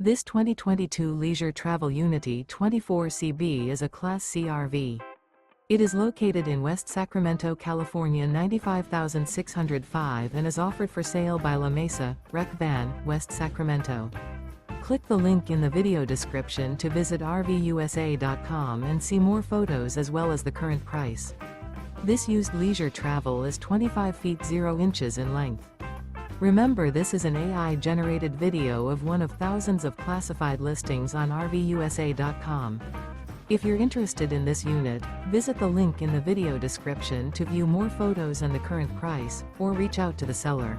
This 2022 Leisure Travel Unity 24CB is a Class C RV. It is located in West Sacramento, California 95605 and is offered for sale by Mesa, RecVan, West Sacramento. Click the link in the video description to visit RVUSA.com and see more photos as well as the current price. This used leisure travel is 25 feet 0 inches in length. Remember, this is an AI-generated video of one of thousands of classified listings on RVUSA.com. If you're interested in this unit, visit the link in the video description to view more photos and the current price, or reach out to the seller.